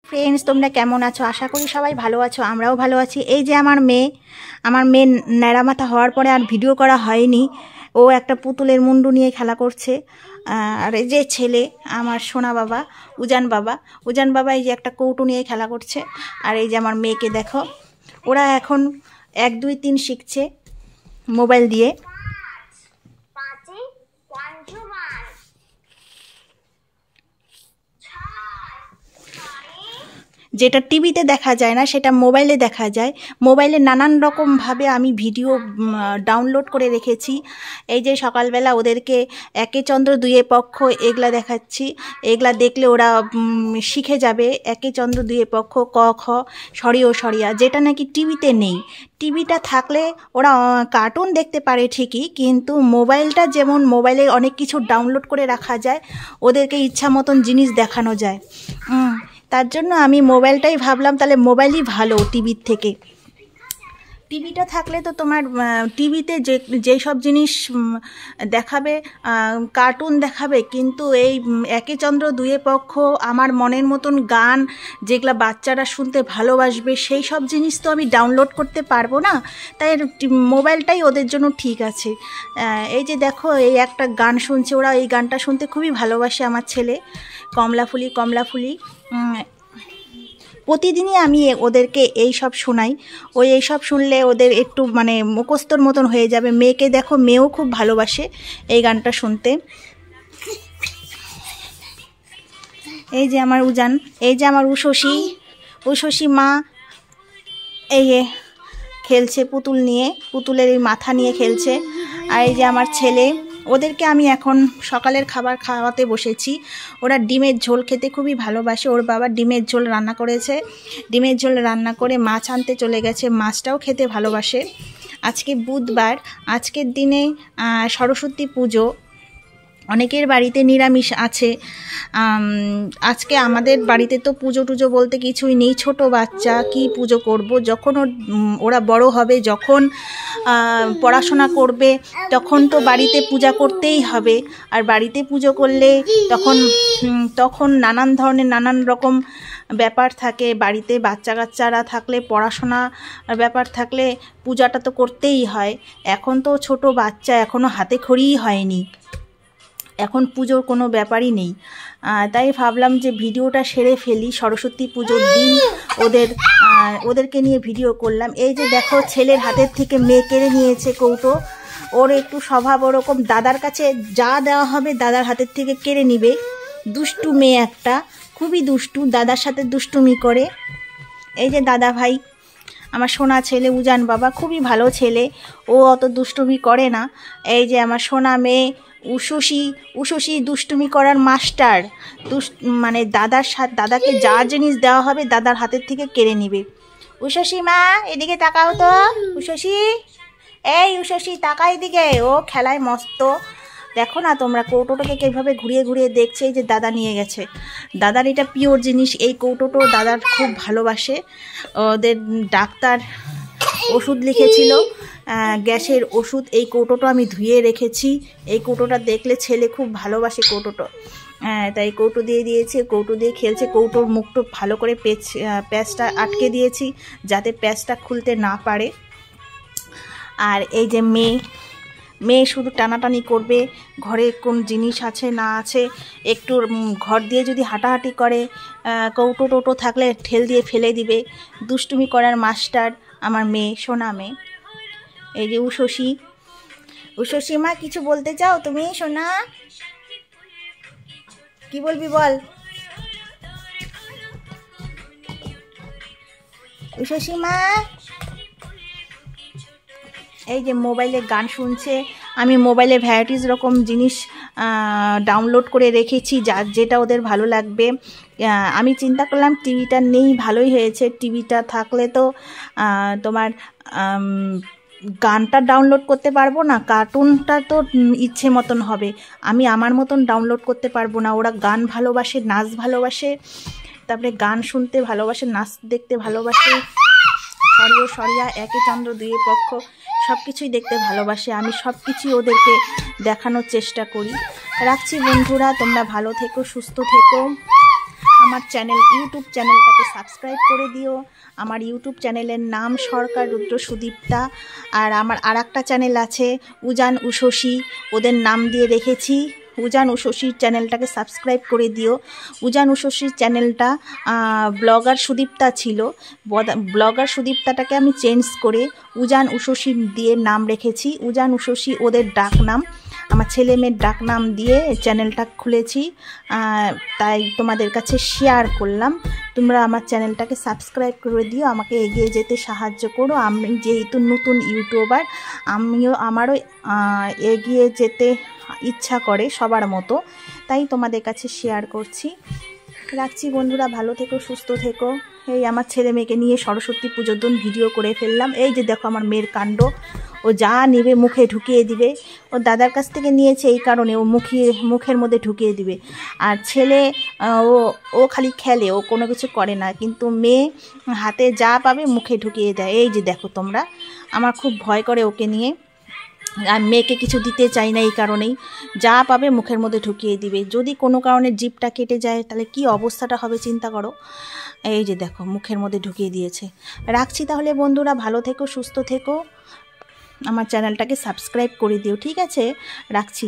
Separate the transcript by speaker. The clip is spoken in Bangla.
Speaker 1: ফ্রেন্ডস, তোমরা কেমন আছো? আশা করি সবাই ভালো আছো, আমরাও ভালো আছি। এই যে আমার মেয়ে ন্যাড়া মাথা হওয়ার পরে আর ভিডিও করা হয়নি। ও একটা পুতুলের মুন্ডু নিয়ে খেলা করছে। আর এই যে ছেলে আমার সোনা বাবা উজান বাবা এই যে একটা কৌটো নিয়ে খেলা করছে। আর এই যে আমার মেয়েকে দেখো, ওরা এখন 1 2 3 শিখছে মোবাইল দিয়ে। যেটা টিভিতে দেখা যায় না সেটা মোবাইলে দেখা যায়। মোবাইলে নানান রকমভাবে আমি ভিডিও ডাউনলোড করে রেখেছি। এই যে সকালবেলা ওদেরকে একে চন্দ্র দুয়ে পক্ষ এগুলা দেখাচ্ছি। এগুলা দেখলে ওরা শিখে যাবে একে চন্দ্র দুয়ে পক্ষ, ক খ, সরিয় সরিয়া, যেটা নাকি টিভিতে নেই। টিভিটা থাকলে ওরা কার্টুন দেখতে পারে ঠিকই, কিন্তু মোবাইলটা যেমন মোবাইলে অনেক কিছু ডাউনলোড করে রাখা যায়, ওদেরকে ইচ্ছা মতন জিনিস দেখানো যায়। তার জন্য আমি মোবাইলটাই ভাবলাম তাহলে মোবাইলই ভালো টিভির থেকে। টিভিটা থাকলে তো তোমার টিভিতে যেই সব জিনিস দেখাবে, কার্টুন দেখাবে, কিন্তু এই একে চন্দ্র দুয়ে পক্ষ, আমার মনের মতন গান, যেগুলো বাচ্চারা শুনতে ভালোবাসবে, সেই সব জিনিস তো আমি ডাউনলোড করতে পারবো না। তাই মোবাইলটাই ওদের জন্য ঠিক আছে। এই যে দেখো, এই একটা গান শুনছে, ওরা এই গানটা শুনতে খুবই ভালোবাসে আমার ছেলে, কমলাফুলি কমলাফুলি। প্রতিদিনই আমি ওদেরকে এই সব শোনাই। এই সব শুনলে ওদের একটু মানে মুখস্থর মতন হয়ে যাবে। মেয়েকে দেখো, মেয়েও খুব ভালোবাসে এই গানটা শুনতে। এই যে আমার উজান, এই যে আমার উষসী মা এই খেলছে পুতুল নিয়ে, পুতুলের এই মাথা নিয়ে খেলছে। আর এই যে আমার ছেলে, ওদেরকে আমি এখন সকালের খাবার খাওয়াতে বসেছি। ওরা ডিমের ঝোল খেতে খুবই ভালোবাসে। ওর বাবা ডিমের ঝোল রান্না করেছে, ডিমের ঝোল রান্না করে মাছ আনতে চলে গেছে, মাছটাও খেতে ভালোবাসে। আজকে বুধবার, আজকের দিনে সরস্বতী পুজো, অনেকের বাড়িতে নিরামিষ আছে। আজকে আমাদের বাড়িতে তো পুজো টুজো বলতে কিছুই নেই। ছোট বাচ্চা কি পুজো করব? যখন ওরা বড় হবে, যখন পড়াশোনা করবে, তখন তো বাড়িতে পূজা করতেই হবে। আর বাড়িতে পুজো করলে তখন নানান ধরনের নানান রকম ব্যাপার থাকে। বাড়িতে বাচ্চা কাচ্চারা থাকলে, পড়াশোনা ব্যাপার থাকলে পূজাটা তো করতেই হয়। এখন তো ছোট বাচ্চা, এখনও হাতে খড়িই হয়নি, এখন পুজোর কোনো ব্যাপারই নেই। তাই ভাবলাম যে ভিডিওটা সেরে ফেলি। সরস্বতী পুজোর দিন ওদেরকে নিয়ে ভিডিও করলাম। এই যে দেখো, ছেলের হাতের থেকে মেয়ে কেড়ে নিয়েছে কৌটো। ওর একটু স্বভাব ওরকম, দাদার কাছে যা দেওয়া হবে দাদার হাতের থেকে কেড়ে নিবে। দুষ্টু মেয়ে একটা, খুবই দুষ্টু, দাদার সাথে দুষ্টুমি করে। এই যে দাদা ভাই, আমার সোনা ছেলে উজান বাবা, খুবই ভালো ছেলে, ও অত দুষ্টুমি করে না। এই যে আমার সোনা মেয়ে উষসী দুষ্টুমি করার মাস্টার। মানে দাদাকে যা জিনিস দেওয়া হবে দাদার হাতের থেকে কেড়ে নিবে। উষসী মা, এদিকে তাকাও তো। উষসী তাকা এদিকে। ও খেলায় মস্ত। দেখো না তোমরা, কৌটোটাকে কীভাবে ঘুরিয়ে ঘুরিয়ে দেখছে। এই যে দাদা নিয়ে গেছে, দাদার এটা পিওর জিনিস। এই কৌটোটো দাদার খুব ভালোবাসে। ওদের ডাক্তার ওষুধ লিখেছিল, গ্যাসের ওষুধ। এই কৌটোটা আমি ধুয়ে রেখেছি। এই কৌটোটা দেখলে ছেলে খুব ভালোবাসে কৌটোটা। তাই কৌটো দিয়ে দিয়েছে, কৌটো দিয়ে খেলছে। কৌটোর মুখটা ভালো করে প্যাঁচটা আটকে দিয়েছি যাতে প্যাঁচটা খুলতে না পারে। আর এই যে মেয়ে শুধু টানাটানি করবে, ঘরে কোন জিনিস আছে না আছে একটু ঘর দিয়ে যদি হাঁটাহাঁটি করে, কৌটো টোটো থাকলে ঠেল দিয়ে ফেলে দিবে। দুষ্টুমি করার মাস্টার আমার মেয়ে, সোনা মেয়ে। এই যে উষসী মা, কিছু বলতে চাও তুমি সোনা? কি বলবি বল উষসী মা। এই যে মোবাইলে গান শুনছে। আমি মোবাইলে ভ্যারাইটিস রকম জিনিস ডাউনলোড করে রেখেছি, যেটা ওদের ভালো লাগবে। আমি চিন্তা করলাম টিভিটা নেই, ভালোই হয়েছে। টিভিটা থাকলে তো তোমার গানটা ডাউনলোড করতে পারবো না, কার্টুনটা তো ইচ্ছে মতন হবে, আমি আমার মতন ডাউনলোড করতে পারবো না। ওরা গান ভালোবাসে, নাচ ভালোবাসে, তারপরে গান শুনতে ভালোবাসে, নাচ দেখতে ভালোবাসে, সরিয় সরিয়া, একে চন্দ্র দুয়ে পক্ষ, সব কিছুই দেখতে ভালোবাসে। আমি সব কিছুই ওদেরকে দেখানোর চেষ্টা করি। রাখছি বন্ধুরা, তোমরা ভালো থেকো, সুস্থ থেকো। আমার ইউটিউব চ্যানেলটাকে সাবস্ক্রাইব করে দিও। আমার ইউটিউব চ্যানেলের নাম সরকার রুদ্র সুদীপ্তা। আর আমার আরেকটা চ্যানেল আছে উজান উষসী, ওদের নাম দিয়ে রেখেছি। উজান উষসীর চ্যানেলটাকে সাবস্ক্রাইব করে দিও। উজান উষসীর চ্যানেলটা ব্লগার সুদীপ্তা ছিল, ব্লগার সুদীপ্তাটাকে আমি চেঞ্জ করে উজান উষসী দিয়ে নাম রেখেছি। উজান উষসী ওদের ডাক নাম, আমার ছেলে মেয়ের ডাক নাম দিয়ে চ্যানেলটা খুলেছি, তাই তোমাদের কাছে শেয়ার করলাম। তোমরা আমার চ্যানেলটাকে সাবস্ক্রাইব করে দিও, আমাকে এগিয়ে যেতে সাহায্য করো। আমি যেহেতু নতুন ইউটিউবার, আমারও এগিয়ে যেতে ইচ্ছা করে সবার মতো, তাই তোমাদের কাছে শেয়ার করছি। রাখছি বন্ধুরা, ভালো থেকো, সুস্থ থেকো। এই আমার ছেলে মেয়েকে নিয়ে সরস্বতী পুজোর দিন ভিডিও করে ফেললাম। এই যে দেখো আমার মেয়ের কাণ্ড, ও যা নেবে মুখে ঢুকিয়ে দিবে। ও দাদার কাছ থেকে নিয়েছে এই কারণে, ও মুখের মধ্যে ঢুকিয়ে দিবে। আর ছেলে ও খালি খেলে, ও কোনো কিছু করে না, কিন্তু মেয়ে হাতে যা পাবে মুখে ঢুকিয়ে দেয়। এই যে দেখো তোমরা, আমার খুব ভয় করে ওকে নিয়ে। আর মেয়েকে কিছু দিতে চাই না এই কারণেই, যা পাবে মুখের মধ্যে ঢুকিয়ে দিবে। যদি কোনো কারণে জিভটা কেটে যায় তাহলে কি অবস্থাটা হবে চিন্তা করো। এই যে দেখো মুখের মধ্যে ঢুকিয়ে দিয়েছে। রাখছি তাহলে বন্ধুরা, ভালো থেকো, সুস্থ থেকো। আমার চ্যানেলটাকে সাবস্ক্রাইব করে দিও, ঠিক আছে? রাখছি।